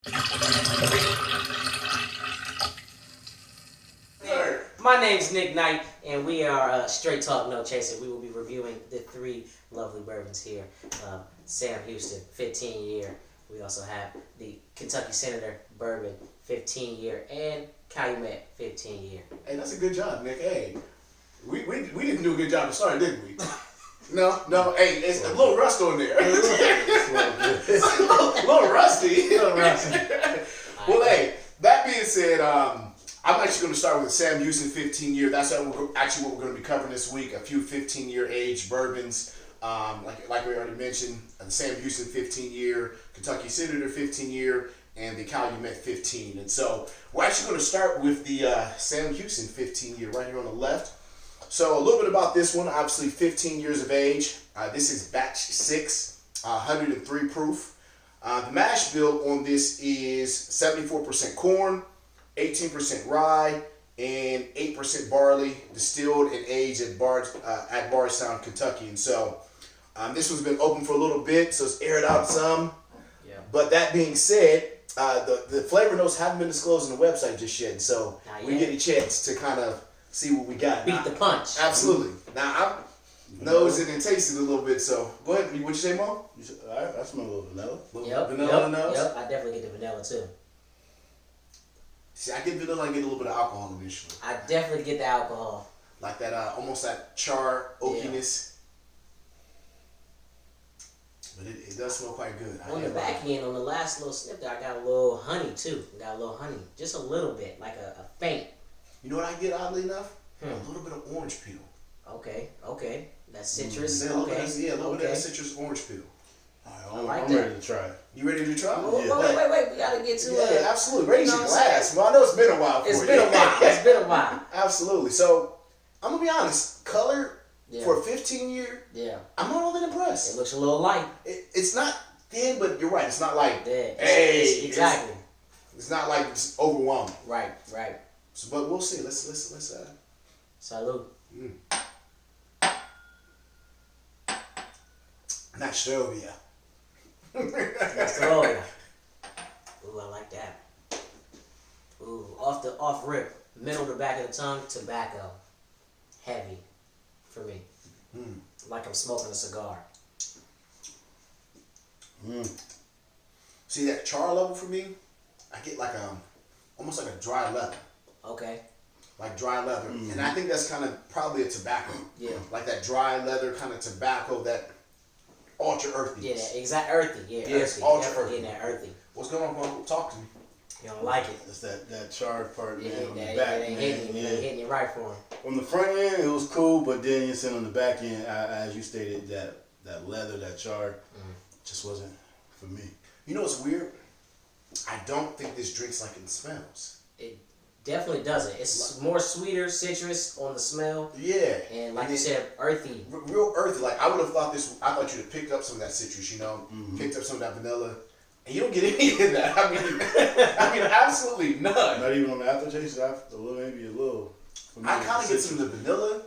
My name's Nick Knight, and we are Straight Talk No Chaser. We will be reviewing the three lovely bourbons here. Sam Houston, 15 year. We also have the Kentucky Senator Bourbon, 15 year, and Calumet, 15 year. Hey, that's a good job, Nick. Hey, we didn't do a good job to start, did we? No. Hey, it's a little rust on there. It's a little rusty. Well, hey, that being said, I'm actually going to start with Sam Houston 15 year. That's actually what we're going to be covering this week. A few 15-year age bourbons. Like we already mentioned, the Sam Houston 15 year, Kentucky Senator 15 year, and the Calumet 15. And so we're actually going to start with the Sam Houston 15 year right here on the left. So a little bit about this one. Obviously 15 years of age. This is batch 6, 103 proof. The mash bill on this is 74% corn, 18% rye, and 8% barley, distilled and aged at Bardstown, Kentucky. And so this one's been open for a little bit, so it's aired out some. Yeah. But that being said, the flavor notes haven't been disclosed on the website just yet. So we get a chance to kind of see what we got. Beat the punch. Absolutely. Now, I'm nosing and tasting a little bit, so go ahead. What'd you say, Mom? All right, I smell a little vanilla. Vanilla nose? Yep, I definitely get the vanilla too. See, I get vanilla, I get a little bit of alcohol initially. I definitely get the alcohol. Like that, almost that char oakiness. But it does smell quite good. On the back end, on the last little snip there, I got a little honey too. Got a little honey. Just a little bit, like a faint. You know what I get, oddly enough? A little bit of orange peel. Okay. That's citrus. A little bit of that citrus orange peel. I'm ready to try. You ready to try? Wait. We gotta get to it. Yeah, absolutely. Raise your glass. Well, I know it's been a while for you. It's been a while. Absolutely. So, I'm going to be honest. Color for a 15 year, I'm not all that impressed. It looks a little light. It's not thin, but you're right. It's not like, hey. Exactly. It's not like it's overwhelming. Right. So, but we'll see. Let's Salud. Nostrovia. Nostrovia. Ooh, I like that. Ooh, off rip, middle to back of the tongue, tobacco, heavy, for me. Like I'm smoking a cigar. See that char level for me? I get like almost like a dry leather. Okay. Like dry leather, and I think that's kind of probably a tobacco. Yeah. Like that dry leather kind of tobacco, that ultra earthy. Yeah, exact earthy. Yeah, it's ultra earthy. Getting that earthy. What's going on, Paul? Talk to me. You don't like it. It's that charred part, man. On the It back, ain't man. hitting you right for him. On the front end, it was cool, but then you said on the back end, as you stated, that leather, that char, just wasn't for me. You know what's weird? I don't think this drinks like it smells. It definitely doesn't. It's more sweeter, citrus on the smell. Yeah. And like you said, earthy. Real earthy. Like I would have thought this. I thought you'd have picked up some of that citrus. Picked up some of that vanilla, and you don't get any of that. I mean, absolutely none. Not even on the aftertaste. Maybe a little. I kind of get some of the vanilla,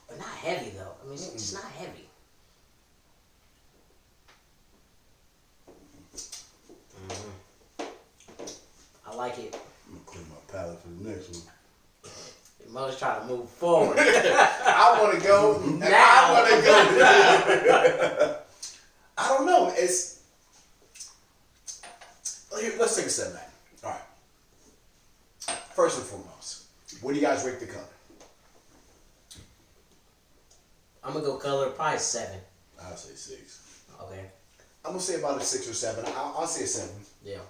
but not heavy though. I mean, it's just not heavy. I like it. I'm gonna clear my palate for the next one. Mother's trying to move forward. I want to go now. I want to go now. I don't know. Let's take a step back. All right. First and foremost, what do you guys rate the color? I'm gonna go color probably 7. I'll say 6. Okay. I'm gonna say about a 6 or 7. I'll say a 7. Yeah.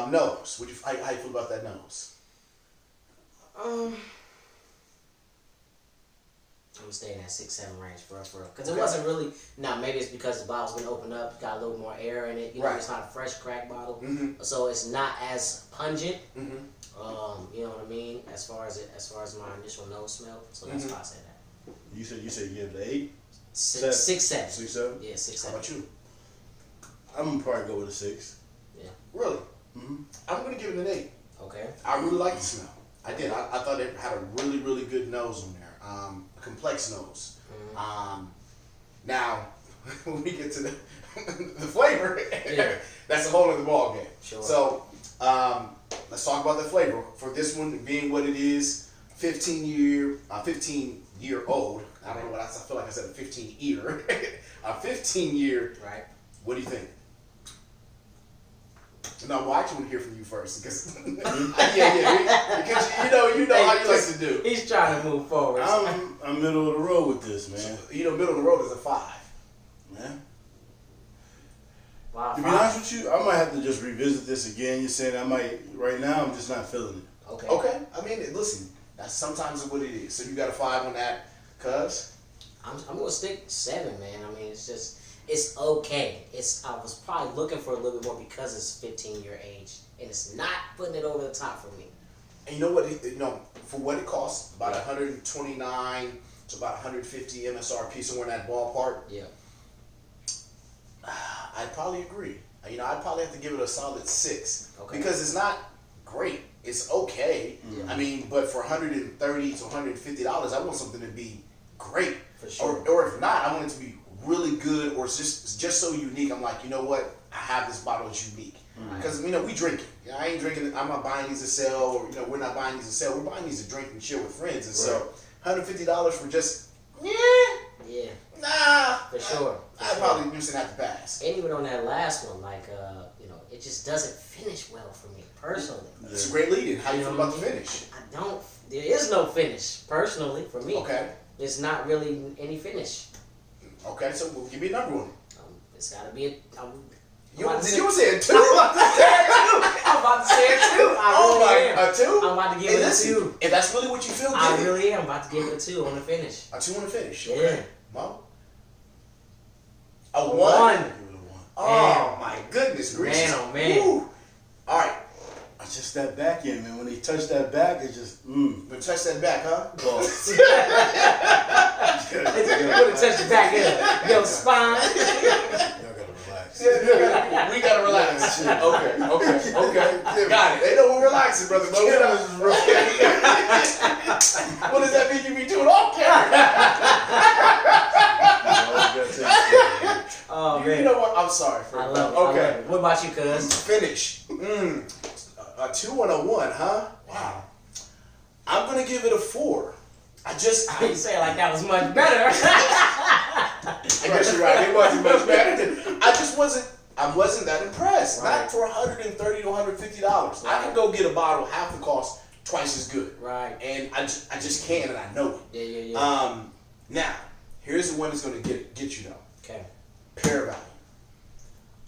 Nose. How you feel about that nose? I'm staying at 6-7 range for real. Because it wasn't really. Now maybe it's because the bottle's been opened up, got a little more air in it. You know, it's not a fresh crack bottle, so it's not as pungent. You know what I mean? As far as my initial nose smell, so that's why I say that. You said you give it an 8. 6, 7. 6, 7. Yeah, 6, 7. How about you? I'm gonna probably go with a 6. Yeah. Really? I'm gonna give it an 8. Okay. I really like the smell. I did. I thought it had a really, really good nose on there. A complex nose. Now, when we get to the flavor, that's a whole other ball game. Sure. So let's talk about the flavor. For this one being what it is, 15-year-old. I don't know what I feel like I said a 15-year. A 15-year. Right. What do you think? No, well, I actually want to hear from you first because because you know how you like to do. He's trying to move forward. I'm middle of the road with this, man. Middle of the road is a 5. Man. Wow. To be honest with you, I might have to just revisit this again. You're saying right now, I'm just not feeling it. Okay. Okay. I mean, listen, that's sometimes what it is. So you got a 5 on that, cuz? I'm gonna stick 7, man. I mean, it's okay. I was probably looking for a little bit more because it's 15-year age, and it's not putting it over the top for me. And you know what? For what it costs, about 129 to about 150 MSRP, somewhere in that ballpark. Yeah. I'd probably agree. I'd probably have to give it a solid 6 because it's not great. It's okay. Yeah. I mean, but for $130 to $150, I want something to be great. For sure. Or if not, I want it to be really good or just so unique. I'm like, you know what? I have this bottle that's unique. Because, we drink it. I ain't drinking it. I'm not buying these to sell, or, we're not buying these to sell. We're buying these to drink and chill with friends. And so, $150 for just, yeah. Nah. For sure. I'd probably have to pass. And even on that last one, it just doesn't finish well for me, personally. It's a great lead-in. How you feel about the finish? There is no finish, personally, for me. Okay. There's not really any finish. Okay, so give me a number on it. It's got to be a... You say a 2? I'm about to say a 2. A 2? I'm about to give it a 2. If that's really what you feel, I really am about to give it a 2 on the finish. A 2 on the finish? Yeah. Okay. Mo? A 1? 1. Oh, my goodness gracious. Man, oh, man. Woo. All right. It's just that back end, man. When they touch that back, it just, But touch that back, huh? It's going to touch the back end. Your spine. Y'all gotta relax. Yeah, we gotta relax. Okay. Got it. They know we're relaxing, brother. But what does that mean? You be doing all camera? Oh, man. You know what? I'm sorry. I love it. Okay. I love it. What about you, cuz? Finish. A 2 and a 1, huh? Wow. I'm gonna give it a 4. You say it like that was much better. I guess you're right. It wasn't much better. I wasn't that impressed. Right. Not for $130 to $150. I can go get a bottle half the cost, twice as good. Right. And I just can't, and I know it. Yeah. Now, here's the one that's gonna get you though. Okay. Pear value.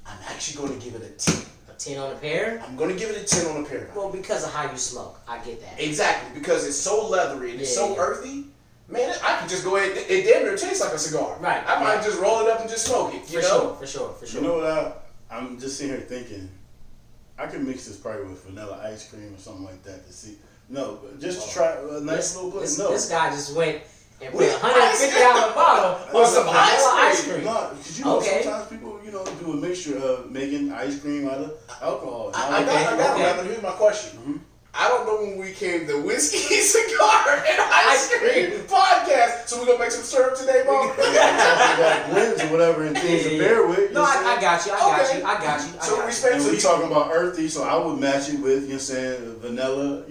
I'm actually gonna give it a 10. 10 on a pear? I'm gonna give it a 10 on a pear value. Well, because of how you smoke. I get that. Exactly, because it's so leathery and it's so earthy. Man, I can just go ahead. It damn near tastes like a cigar. Right. I might just roll it up and just smoke it. For sure. You know what? I'm just sitting here thinking, I could mix this probably with vanilla ice cream or something like that to see. No, just to try a nice little bit. This guy just went and put $150 bottle on some ice cream. No, because sometimes people, do a mixture of making ice cream out of alcohol. I got it. Here's my question. Mm-hmm. I don't know when we came the whiskey, cigar, and ice cream podcast. So we're gonna make some syrup today, bro. About blends or whatever and things to bear with. No, I got you. So we talking about earthy, so I would match it with vanilla,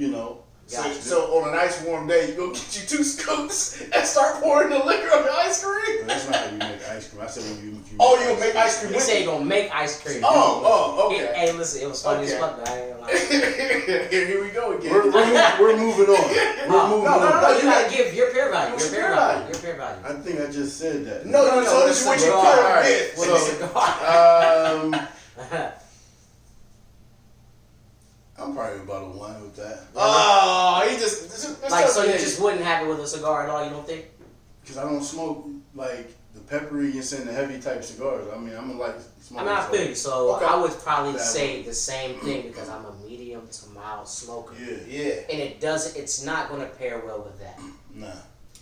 So on a nice warm day, you go get you 2 scoops and start pouring the liquor on the ice cream. That's not how you make ice cream. I said when you you'll make ice cream. He said you're gonna make ice cream. Okay. Hey, listen, it was funny as fuck. I ain't gonna lie. Here we go again. We're moving on. No, you gotta give your peer value. Your peer value. I think I just said that. No, you told us what you pair with. I'm probably about a 1 with that. Oh, he just so you just wouldn't have it with a cigar at all, you don't think? Because I don't smoke like the peppery and the heavy type cigars. I mean, I'm like smoking. I feel you. So okay. I would probably say the same thing because I'm a medium to mild smoker. Yeah. And it's not going to pair well with that. Nah.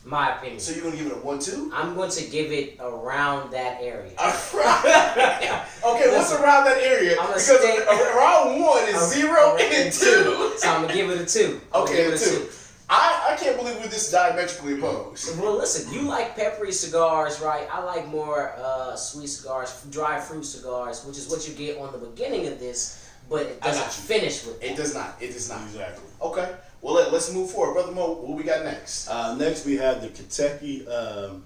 My opinion. So you're going to give it a 1-2? I'm going to give it around that area. Okay, what's around that area? Because around 1 is 0 and 2. So I'm going to give it a 2. Okay, a 2. I can't believe we're this diametrically opposed. Well, listen, you like peppery cigars, right? I like more sweet cigars, dry fruit cigars, which is what you get on the beginning of this, but it doesn't finish with that. It does not. It does not. Exactly. Okay. Well, let's move forward. Brother Mo, what we got next? Next, we have the Kentucky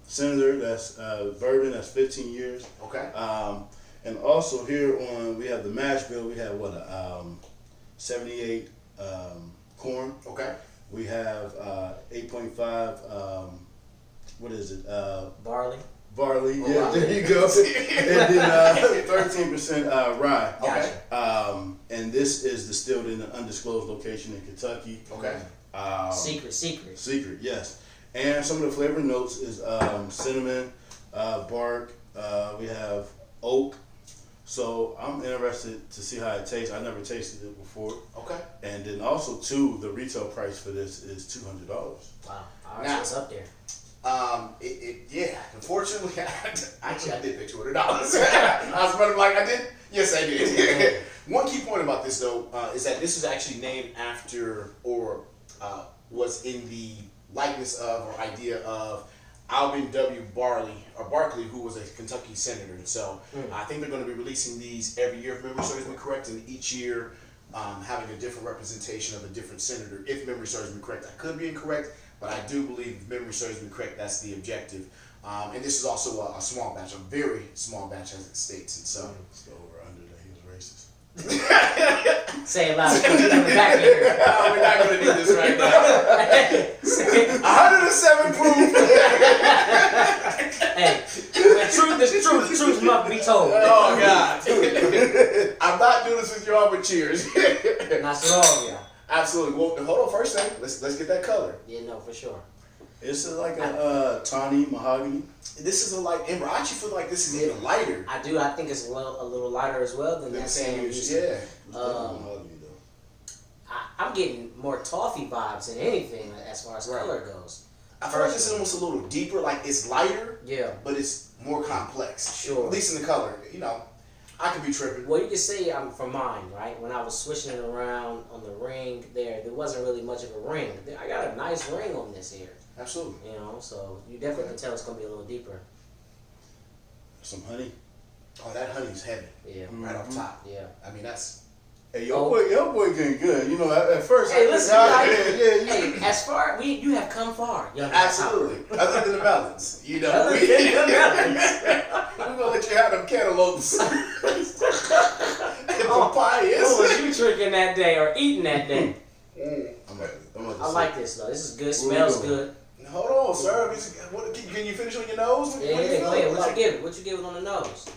Senator. That's bourbon. That's 15 years. Okay. And also here on, we have the mash bill. We have what, 78 corn. Okay. We have 8.5. What is it? Barley. Barley. Oh, Yeah, wow. there you go. And then 13% rye. Okay. And this is distilled in an undisclosed location in Kentucky. Okay. Secret. Secret, yes. And some of the flavor notes is cinnamon, bark. We have oak. So I'm interested to see how it tastes. I never tasted it before. Okay. And then also too, the retail price for this is $200. Wow. All right, Now- so it's up there. Yeah. Unfortunately, actually, I did pay $200. I was running like I did. Yes, I did. One key point about this though is that this is actually named after or was in the likeness of or idea of Alvin W. Barkley, who was a Kentucky senator. And so I think they're going to be releasing these every year, if memory serves me correct, and each year having a different representation of a different senator. If memory serves me correct, I could be incorrect, but I do believe if memory serves me correct, that's the objective. And this is also a small batch, a very small batch as it states. And so It's the over under that he was racist. Say it loud. Put it in the back of here. no, we're not going to do this right now. 107 proof. Hey, the truth must be told. Oh God. I'm not doing this with y'all, but cheers. Not at all, yeah. Absolutely. Well, hold on. First thing, let's get that color. Yeah, no, for sure. It's like a tawny mahogany. This is a light amber. I actually feel like this is even lighter I do. I think it's a little lighter as well than than the that Sam Sam Houston. Houston. Yeah. It's definitely mahogany though. I'm getting more toffee vibes than anything as far as Right. color goes. I feel like this is almost a little deeper. Like it's lighter, Yeah. but it's more complex. Sure. At least in the color. You know, I could be tripping. Well, you can see for mine, right? When I was switching it around on the ring there wasn't really much of a ring. I got a nice ring on this here, Absolutely. you know, so you definitely can tell it's going to be a little deeper. Some honey. Oh, that honey's heavy. Yeah. Right off top. Yeah. I mean, that's. Hey, your boy getting good. You know, at first. Hey, listen, yeah. hey, as far you have come far, young Absolutely. Other than the melons. You know, Other than the melons. we're going to let you have them cantaloupes. And What papayas. was you drinking that day or eating that day? I'm about to I say. like this though. This is good. Where we Smells going? good. Hold on, sir. Can you finish on your nose? Yeah, go ahead. What you give it? What you give it on the nose?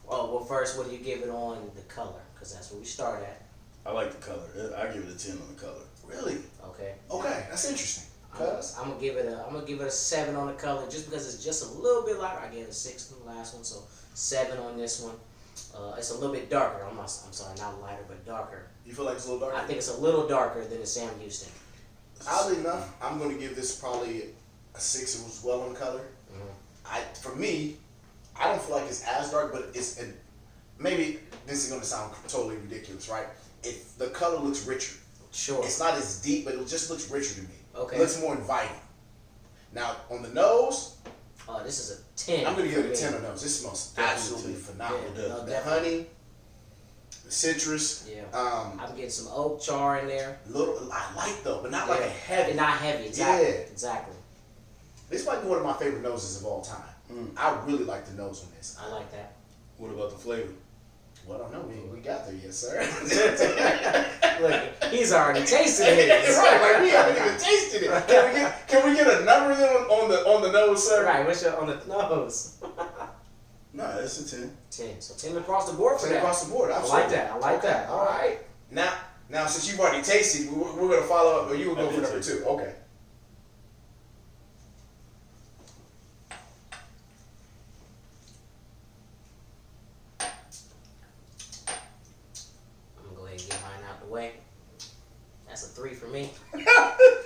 Oh, well, first, what do you give it on the color? Because that's where we start at. I like the color. I give it a 10 on the color. Really? Okay. Okay, that's interesting. I'm gonna give it a 7 on the color just because it's just a little bit lighter. I gave it a 6 on the last one, so 7 on this one. It's a little bit darker. I'm sorry, not lighter, but darker. You feel like it's a little dark? I think it's a little darker than the Sam Houston. Oddly enough, I'm going to give this probably a 6 as well on color. For me, I don't feel like it's as dark, but maybe this is going to sound totally ridiculous, right? The color looks richer. Sure. It's not as deep, but it just looks richer to me. Okay. It looks more inviting. Now, on the nose, This is a 10. I'm going to give it a for 10 me. on nose. This smells Definitely absolutely 10. phenomenal. Yeah, no, The definitely. honey, the citrus, Yeah. I'm getting some oak char in there. I like though, but not like a heavy. Not heavy. Exactly. Yeah. Exactly. This might be one of my favorite noses of all time. I really like the nose on this. I like that. What about the flavor? Well, I don't know. We got there yet, sir. Look, he's already tasted it. Right, like we haven't even tasted it. Can we get a number then on the nose, sir? Right, what's your on the nose? No, it's a 10. 10. So 10 across the board for Straight that. across the board. I Absolutely. like that. I like that. All right. Now, since you've already tasted, we're going to follow up. Or you will go for number 2. Okay. I'm gonna go ahead and get mine out the way. That's a 3 for me.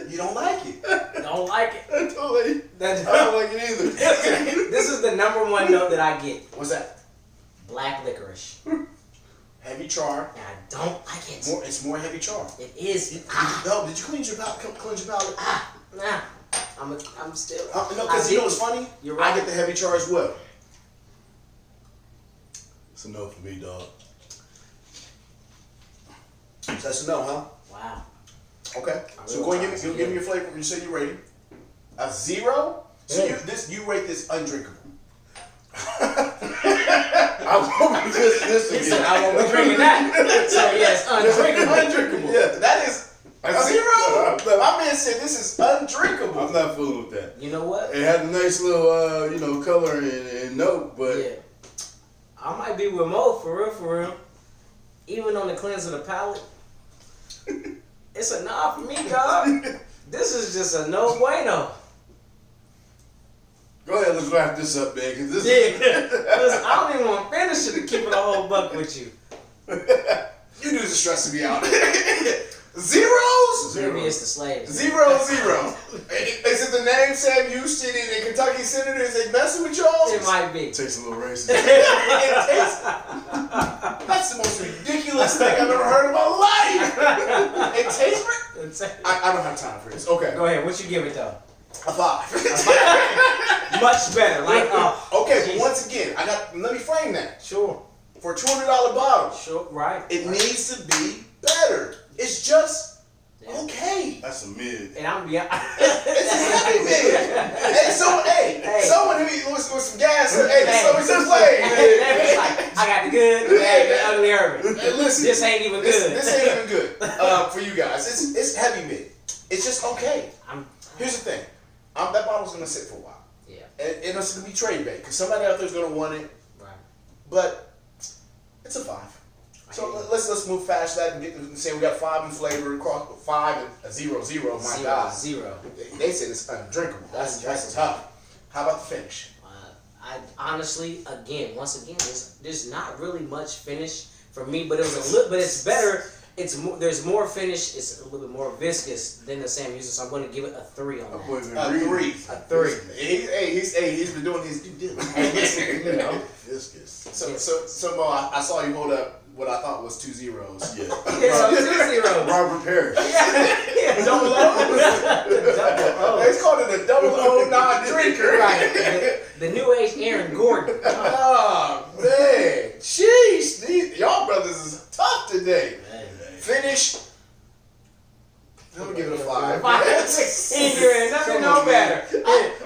You don't like it. Don't like it. I don't like it either. This is the number 1 note that I get. What's that? Black licorice. Heavy heavy char. And I don't like it. It's more heavy char. It is. Did you cleanse your palate? Nah. I'm still. No, because you know what's funny? You're right. I get the heavy char as well. It's a no for me, dog. So that's a no, huh? Wow. Okay. So go and give me your flavor. You say you're rating a 0. So you rate this undrinkable. I won't resist this He again. said, I won't be drinking that. So yes, undrinkable. Undrinkable. Yeah. That is a 0. My man said this is undrinkable. I'm not fooling with that. You know what? It had a nice little, color and note, but Yeah. I might be with Mo for real. Even on the cleanse of the palate, it's a nah for me, dog. This is just a no bueno. go ahead, let's wrap this up, man. Cause this Listen, I don't even want to finish it to keep it a whole buck with you. You dudes are stressing me out. Zeros? Maybe it's the slaves. 0. Is it the name Sam Houston and the Kentucky Senators? They messing with y'all? It might be. takes a little racist. That's the most ridiculous thing I've ever heard in my life. It tastes. I don't have time for this. Okay, Go ahead. What you give it though? a 5. Much better. Like Okay, but Jesus. once again, let me frame that. Sure. For a $200 bottle, Sure. Right. it needs to be better. It's just okay. That's a mid. And I'm yeah. It's a happy man. Hey, someone hit me with some gas. Hey, someone just play. It's like, I got the good, the bad, the ugly, urban. Hey, listen, This ain't even good. This ain't even good for you guys. It's heavy mid. It's just okay. Here's the thing. That bottle's gonna sit for a while. Yeah. And it's gonna be trade bait because somebody out there's gonna want it. Right. But it's a 5. So let's move past that and get to say we got 5 in flavor, 5 and a 0. My God, 0. They said it's undrinkable. That's tough. How about the finish? I honestly, once again, there's not really much finish for me, but it was a little, but it's better. It's more. There's more finish. It's a little bit more viscous than the Sam Houston, so I'm going to give it a 3 on that. A 3. A 3. He's been doing his due diligence. You know. Viscous. So Mo, I saw you hold up what I thought was 2 zeros. Yeah. Yeah, 2 zeros. Robert Parrish. Yeah, double O. Double They called it a double O non-drinker. Right. The new age Aaron Gordon. Oh man, jeez, y'all brothers is tough today. Finish. I'm gonna give it a 5. Nothing no better.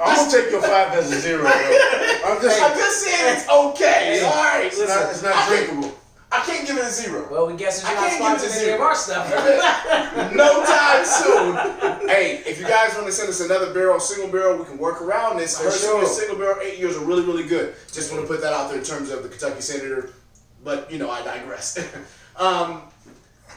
I'm gonna take your 5 as a 0, bro. I'm just saying it's okay. All right, it's not drinkable. I can't give it a 0. Well, we guess you're I not can't give it sponsoring a any of 0. our stuff. No time soon. Hey, if you guys want to send us another barrel, single barrel, we can work around this. For Her sure. single barrel 8 years are really, really good. Just want to put that out there in terms of the Kentucky Senator. But, I digress.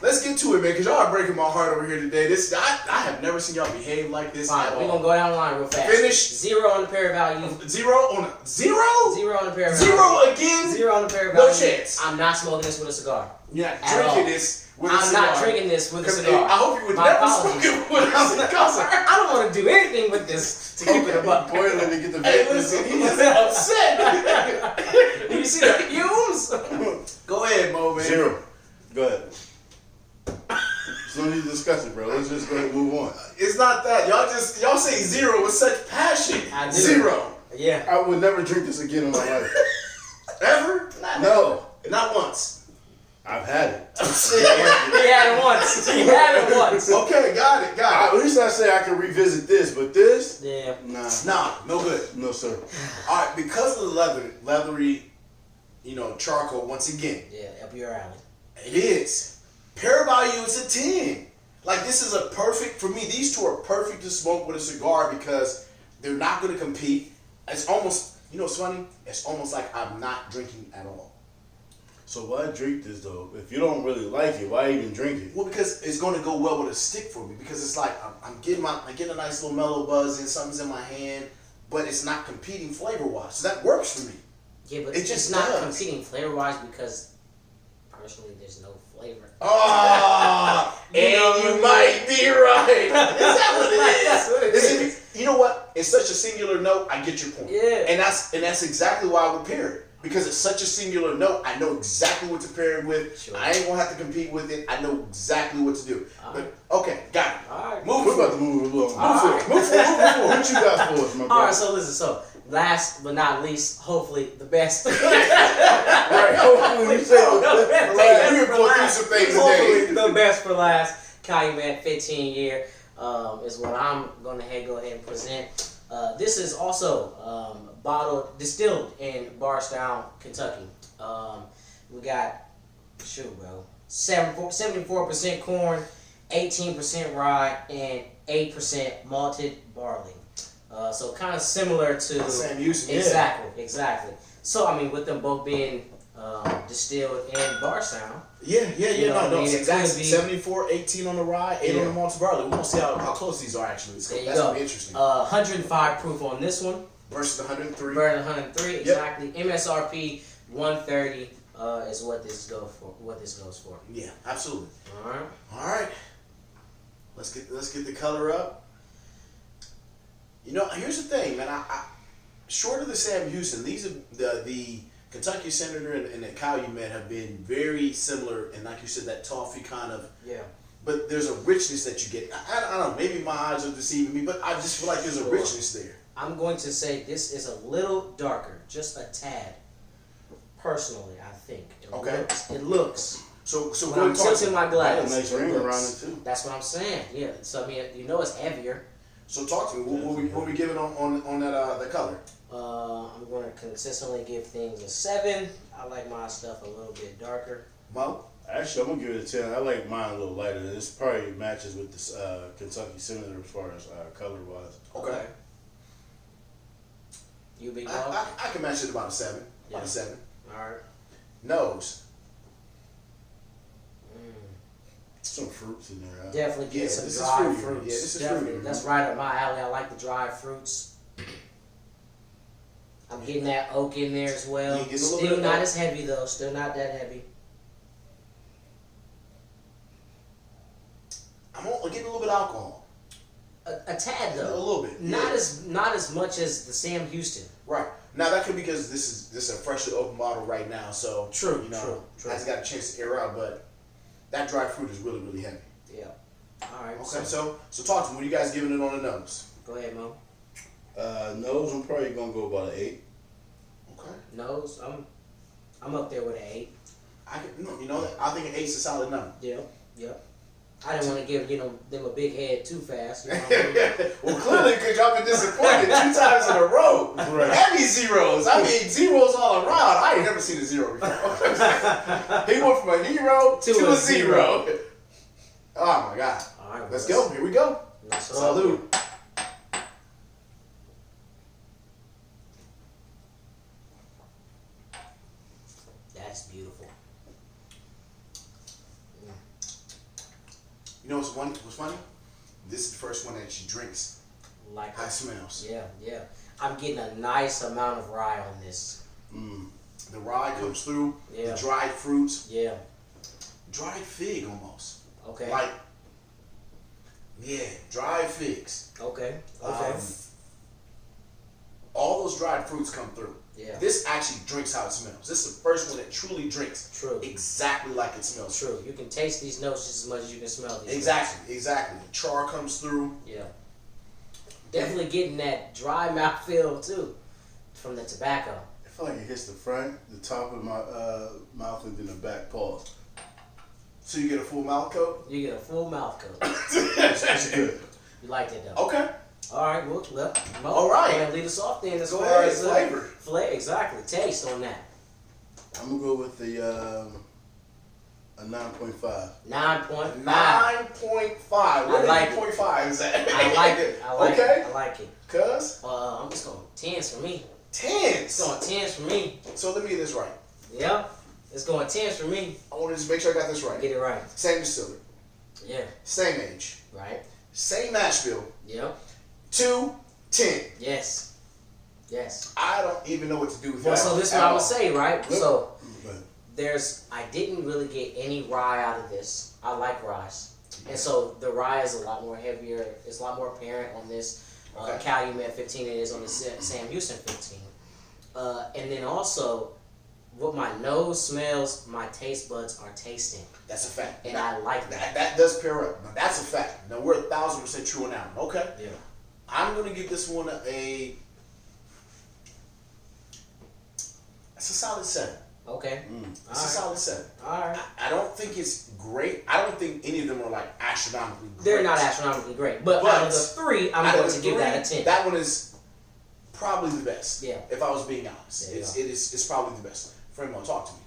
Let's get to it, man, because y'all are breaking my heart over here today. I have never seen y'all behave like this Fine, at we're all. going to go down the line real fast. Finish. 0 on the pair value. 0 on a 0? 0 on the pair value. 0 again? 0 on the pair No value. chance. I'm not smoking this with a cigar. You're not At all. drinking this with a I'm cigar. not drinking this with a 'Cause, cigar. I hope you would My never apologies. smoke it with a cigar. I don't want to do anything with this to keep it a buck. Boiling to get the Hey, vape. listen, he's upset. Do you see the fumes? Go ahead, Mo, man. 0. Go ahead. There's no need to discuss it, bro. Let's just go ahead and move on. It's not that. Y'all say 0 with such passion. I do. 0. Yeah. I would never drink this again in my life. Ever? No. Not once. I've had it. He had it once. He had it once. Okay, got it. At least I say I can revisit this, but this? Yeah. Nah. Nah, no good. No, sir. All right, because of the leathery, charcoal. Once again, Yeah, up your alley. it is. Pair value is a 10. Like this is a perfect for me. These two are perfect to smoke with a cigar because they're not going to compete. It's almost, what's funny? It's almost like I'm not drinking at all. So why drink this though? If you don't really like it, why even drink it? Well, because it's going to go well with a stick for me. Because it's like I'm getting a nice little mellow buzz and something's in my hand, but it's not competing flavor wise. So that works for me. Yeah, but It it's just not does. competing flavor wise because personally there's no flavor. Oh, and you might be right. Is that what it is? That's what it is. You know what? It's such a singular note. I get your point. Yeah. And that's exactly why I would pair it. because it's such a singular note, I know exactly what to pair it with. Sure. I ain't gonna have to compete with it. I know exactly what to do. But okay, got it. All right. We're about to move along. All right. Move forward. What you got for us, my brother? All right, so listen. So last but not least, hopefully the best. Right. Hopefully you say the best. Hey, we're going through some things Hopefully today. the best for last. Calumet 15 year is what I'm going to go ahead and present. This is also distilled in Bardstown, Kentucky. We got, 74% corn, 18% rye, and 8% malted barley. So kind of similar to Sam Houston. Exactly. So I mean, with them both being distilled in Bardstown. Yeah. You know what I No, mean? it's It exactly. could be- 74, 18 on the rye, 8 on the malted barley. We're gonna see how close these are actually. There you That's go. gonna be interesting. 105 proof on this one. Versus the 103. Burn 103 exactly. MSRP 130 is what this goes for. Yeah, absolutely. All right. All right. Let's get the color up. You know, here's the thing, man. I short of the Sam Houston, these are the Kentucky Senator and the Calumet have been very similar, and like you said, that toffee kind of. Yeah. But there's a richness that you get. I don't know. Maybe my eyes are deceiving me, but I just feel like there's a richness there. I'm going to say this is a little darker, just a tad. Personally, I think. It looks. So When go I'm and talk to tilting me. my Got glass. a nice it ring looks. around it too. That's what I'm saying. Yeah. So I mean, it's heavier. So talk to me. What we giving on that the color? I'm going to consistently give things a 7. I like my stuff a little bit darker. Mo? Actually, I'm gonna give it a 10. I like mine a little lighter. This probably matches with this Kentucky Senator as far as color wise. Okay. You big dog? I can match it about a 7. Yeah. About a 7. All right. Nose. Some fruits in there. Definitely get Yeah, some this is dry fruity. fruits. Yeah, this is Definitely. fruity. That's right up my alley. I like the dry fruits. I'm getting that oak in there as well. You get a little Still bit of not oak. as heavy though. Still not that heavy. I'm getting a little bit of alcohol. A tad though. A little bit. Not yeah. as much as the Sam Houston. Right. Now that could be because this is a freshly opened bottle right now, so True, you know, true. I just got a chance to air out, but that dry fruit is really, really heavy. Yeah. All right. Okay, so talk to me. What are you guys giving it on the nose? Go ahead, Mo. Nose, I'm probably gonna go about an 8. Okay. Nose. I'm up there with an 8. I think an 8's a solid number. Yep. I didn't want to give them a big head too fast. You know what I mean? Well, clearly, because y'all been disappointed 2 times in a row. Right. Heavy zeros. I mean, zeros all around. I ain't never seen a 0 before. He went from a hero to a 0. Oh my God. All right. Let's go. Here we go. Salute. That's beautiful. You know what's funny? This is the first one that she drinks. Like How it smells. Yeah. I'm getting a nice amount of rye on this. The rye comes through. Yeah. The dried fruits. Yeah. Dried fig almost. Okay. Like, yeah, dried figs. Okay. All those dried fruits come through. Yeah. This actually drinks how it smells. This is the first one that truly drinks True. exactly like it smells. True. You can taste these notes just as much as you can smell these. Exactly. The char comes through. Notes. Yeah. Definitely getting that dry mouth feel too from the tobacco. I feel like it hits the front, the top of my mouth, and then the back paws. So you get a full mouth coat? You get a full mouth coat. It's good. You liked it though. Okay. All right. Well, Mo, All right. go ahead and lead us off then as Go far ahead, as flavor. Flavor. Exactly. Taste on that. I'm gonna go with the a 9.5. 9.5. 9.5. I What like 9.5 is that? I like it. Okay. I like it. Cuz? I'm just going 10s for me. 10s. It's going 10s for me. So let me get this right. Yep. It's going 10s for me. I want to just make sure I got this right. Get it right. Same distillery. Yeah. Same age. Right. Same mash bill. Yep. 2, 10. Yes. Yes. I don't even know what to do with Well, that. so this is what at I'm all. going to say, right? Yep. So But I didn't really get any rye out of this. I like rye. And so the rye is a lot more heavier. It's a lot more apparent on this Okay. Calumet 15 than it is on the Sam Houston 15. And then also, what my nose smells, my taste buds are tasting. That's a fact. And I like that. That does pair up. Now, that's a fact. Now, we're 1,000% true on that one. Okay? Yeah. I'm going to give this one a... It's a solid 7. Okay. It's a solid 7. All right. I don't think it's great. I don't think any of them are like astronomically great. They're not astronomically great. But out of the 3, I'm going to give that a 10. That one is probably the best. Yeah. If I was being honest. Yeah, It's probably the best. Fremont, talk to me.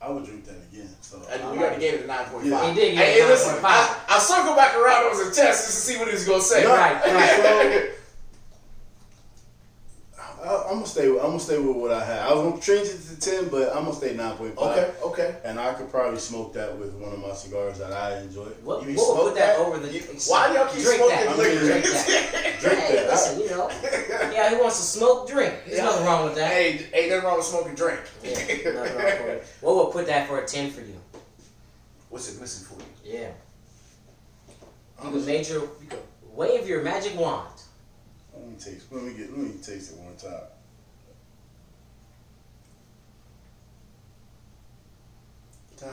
I would drink that again. So And we already gave it a 9.5. Yeah, he did give Hey, it a listen, 9.5. I circled back around. It was a test just to see what he was going to say. Right. I'm gonna stay with what I had. I was gonna change it to 10, but I'm gonna stay 9.5. Okay. And I could probably smoke that with one of my cigars that I enjoy. What You will put that smoke over the... Why do y'all keep Drink smoking that. liquor? Drink that. Drink Hey, that. listen, you know. Yeah, who wants to smoke, drink. There's nothing wrong with that. Hey, ain't nothing wrong with smoking drink. Yeah, nothing wrong with it. What will put that for a 10 for you? What's it missing for you? Yeah. You can wave your magic wand. Let me taste it one time.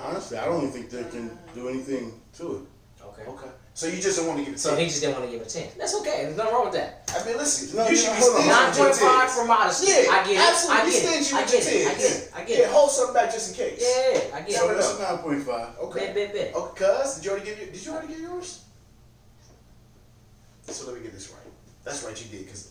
Honestly, I don't even think they can do anything to it. Okay. So you just don't want to give it 10. So he just didn't want to give it a 10. That's okay. There's nothing wrong with that. I mean, listen. No, You should be hold on. stingy with your 9.5 tens. for modesty. Yeah, I get it. absolutely. I Be get it. stingy I with your get it. I tens. get it. I get Yeah, it. hold something back just in case. Yeah, I get Never it. know. That's 9.5. Okay. Bit. Okay, cuz, did you already get yours? So let me get this right. That's right, you did, because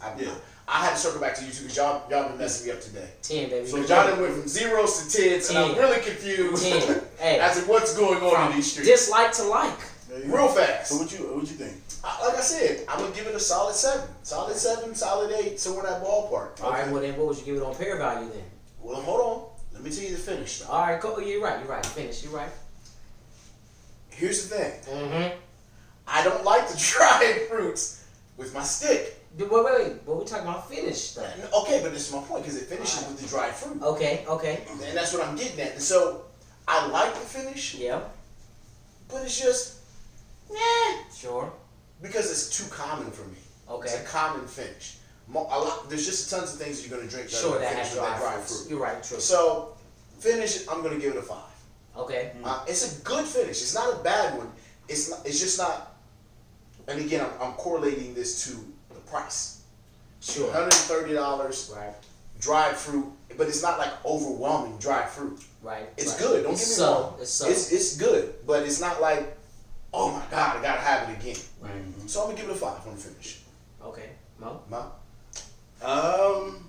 I had to circle back to you too, because y'all been messing me up today. 10, baby. So y'all done went from 0s to 10s, and I'm 10. really confused 10. Hey. as to what's going on in these streets. Dislike to like. Real fast. So what you think? Like I said, I'm gonna give it a solid 7. Solid 7, solid 8, somewhere in that ballpark. All right, well then, what would you give it on pair value then? Well, hold on. Let me tell you the finish. All right, cool. You're right. Finish. You're right. Here's the thing. Mm-hmm. I don't like the dried fruits with my stick. Wait. But we're talking about finish stuff. Okay, but this is my point, because it finishes with the dried fruit. Okay. And that's what I'm getting at. And so, I like the finish, Yeah. but it's just, Sure. because it's too common for me. Okay. It's a common finish. There's just tons of things you're going to drink that Sure, are that finished has with that dry dried fruits. fruit. You're right. True. So, finish, I'm going to give it a 5. Okay. It's a good finish. It's not a bad one. It's just not. And again, I'm correlating this to the price. Sure. $130, Right. dried fruit, but it's not like overwhelming dried fruit. Right. It's right. good. Don't It's get me subtle. wrong. It's subtle. It's good, but it's not like, oh my God, I gotta have it again. Right. So I'm gonna give it a 5 on the finish. Okay. Mo? Ma? I'm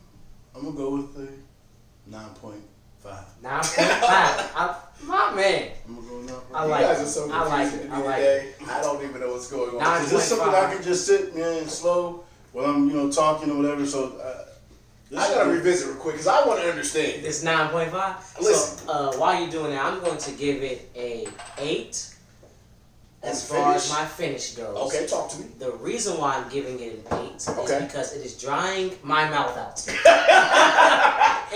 gonna go with the 9.5. 9.5. My man. I'm gonna go with 9.5. I You like guys it. are so I like confusing it. to I me like today. I don't even know what's going on. 9. Is this something I can just sit and slow while I'm talking or whatever? So I gotta revisit real quick because I want to understand. It's 9.5. Listen. So while you're doing that, I'm going to give it a 8 as On far as finish? my finish goes. Okay, talk to me. The reason why I'm giving it an 8 is Okay. because it is drying my mouth out. Give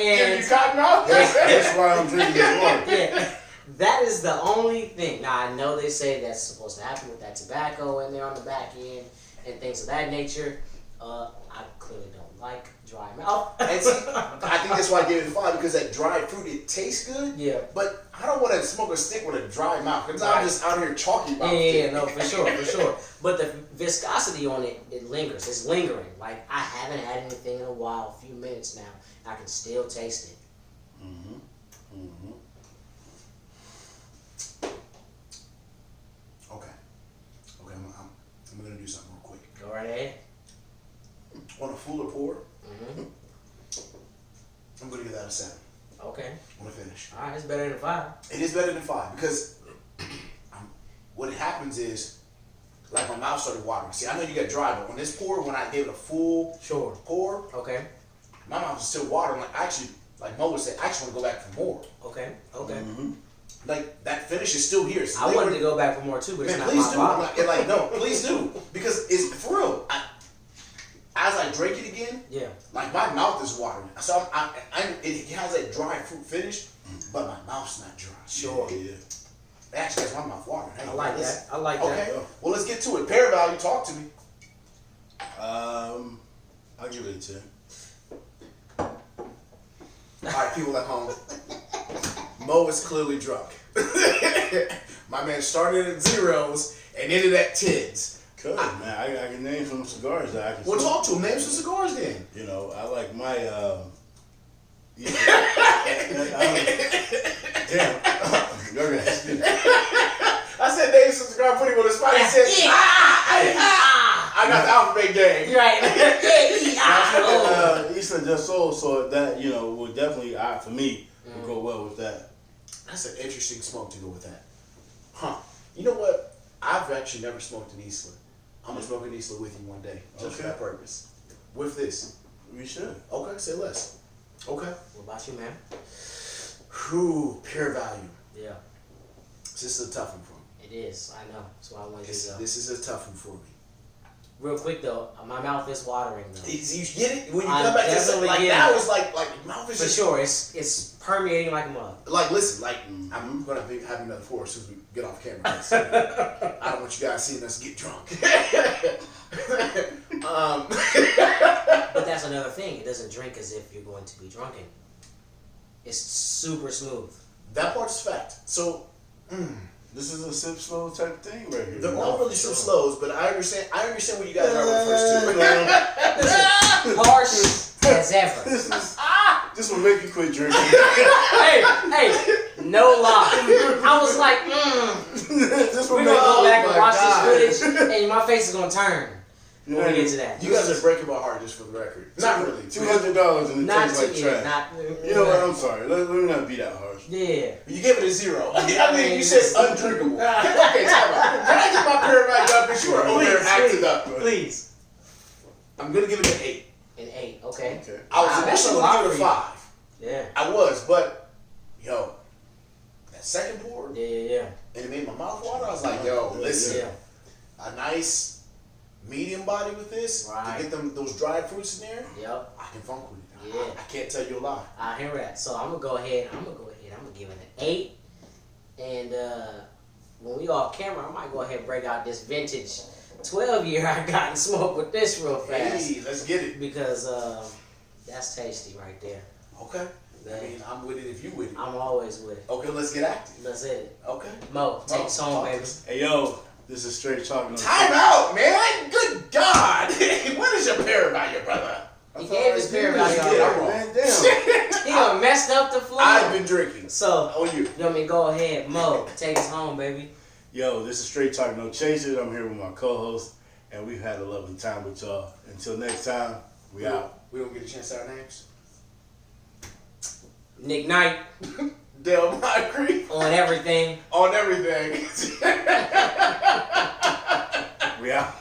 And you cotton mouth? That's why I'm drinking this water. yeah, that is the only thing. Now I know they say that's supposed to happen with that tobacco in there on the back end and things of that nature. I clearly don't like dry mouth. And see, I think that's why I gave it a 5 because that dried fruit, it tastes good. Yeah. But I don't want to smoke a stick with a dry mouth because Right. I'm just out here talking about Yeah, no, for sure. But the viscosity on it, it lingers. It's lingering. Like I haven't had anything in a while, a few minutes now. I can still taste it. Okay, I'm going to do something real quick. Go right ahead. On a fuller pour, Mm-hmm. I'm going to give that a 7 Okay. on the finish. All right, it's better than 5. It is better than 5 because what happens is, like my mouth started watering. See, I know you got dry, but on this pour, when I gave it a full Sure. pour, Okay. my mouth was still watering. Like actually, like Mo would say, I actually want to go back for more. Okay. Like that finish is still here. It's I wanted to go back for more too, but Man, it's not please my do. bottle. No, please do because it's for real. As I drink it again, Yeah. like my mouth is watering. So it has that dry fruit finish, but my mouth's not dry. Sure. Yeah. It actually has my mouth watering. Hey, I like listen. that. I like Okay, that. well let's get to it. Pair value, talk to me. I'll give it a 10. All right, people at home. Mo is clearly drunk. My man started at zeros and ended at tens. Good, man. I can name some cigars that I can Well, smoke. talk to him. Name some cigars then. You know, I like my, damn. Go ahead. I said name some cigar, put him on the spot. He said, I got the alphabet game. Right. Eastern Just Soul, so that, you know, would definitely, for me, would go well with that. That's an interesting smoke to go with that. Huh. You know what? I've actually never smoked an Isla. I'm going to smoke an Isla with you one day. Just for that purpose. With this. We should. Okay, say less. Okay. What about you, man? Whew, pure value. Yeah. This is a tough one for me. It is. I know. That's why I wanted to go. This is a tough one for me. Real quick though, my mouth is watering though. You get it? When you I'm come back to something like definitely that, getting was like your mouth is For just... sure, it's permeating like a mug. Like, listen, like, I'm going to be having another pour as soon as we get off camera. I don't want you guys seeing us get drunk. But that's another thing. It doesn't drink as if you're going to be drunken. It's super smooth. That part's fact. So, This is a sip slow type thing right here. there aren't really some slows, but I understand what you guys are with the first two. Harsh as ever. This will make you quit drinking. hey, no lie. I was like, This will we're make gonna go back and watch God. this footage, and my face is gonna turn when we get to that. You guys are breaking my heart, just for the record. Not really. $200 and it Not tastes like to trash. not. You know what? I'm sorry. Let me not be that harsh. Yeah. You gave it a 0. I mean, you said undrinkable. Okay, time out. Can I get my prayer back up? Because you are over there acting up. Please. I'm going to give it an 8. An 8. Okay. Okay. I was Wow, that's initially a lot going to give it a for 5. Yeah. I was, but, yo, that second pour, Yeah. and it made my mouth water. I was like, yo, listen, Yeah. a nice medium body with this, Right. to get those dried fruits in there, Yep. I can funk with it. Yeah. I can't tell you a lie. I hear that. So I'm gonna go ahead. I'm gonna give it an 8. And when we off camera, I might go ahead and break out this vintage 12-year I got and smoke with this real fast. Hey, let's get it. Because that's tasty right there. Okay. Yeah. I mean, I'm with it if you with it. I'm always with it. Okay, let's get active. That's it. Okay. Mo, take us home, talk to baby. us. Hey, yo, this is Straight Talking. Time out, man. Good God. What is your pair about your brother? He gave his pair value Yeah, already. I'm wrong. Man, damn. He done messed up the floor. I've been drinking. So, On you. you want me to go ahead, Mo, take us home, baby. Yo, this is Straight Talking No Chasers. I'm here with my co-host, and we've had a lovely time with y'all. Until next time, we out. We don't get a chance to say our names. Nick Knight Del Moncrief. on everything. On everything. We out.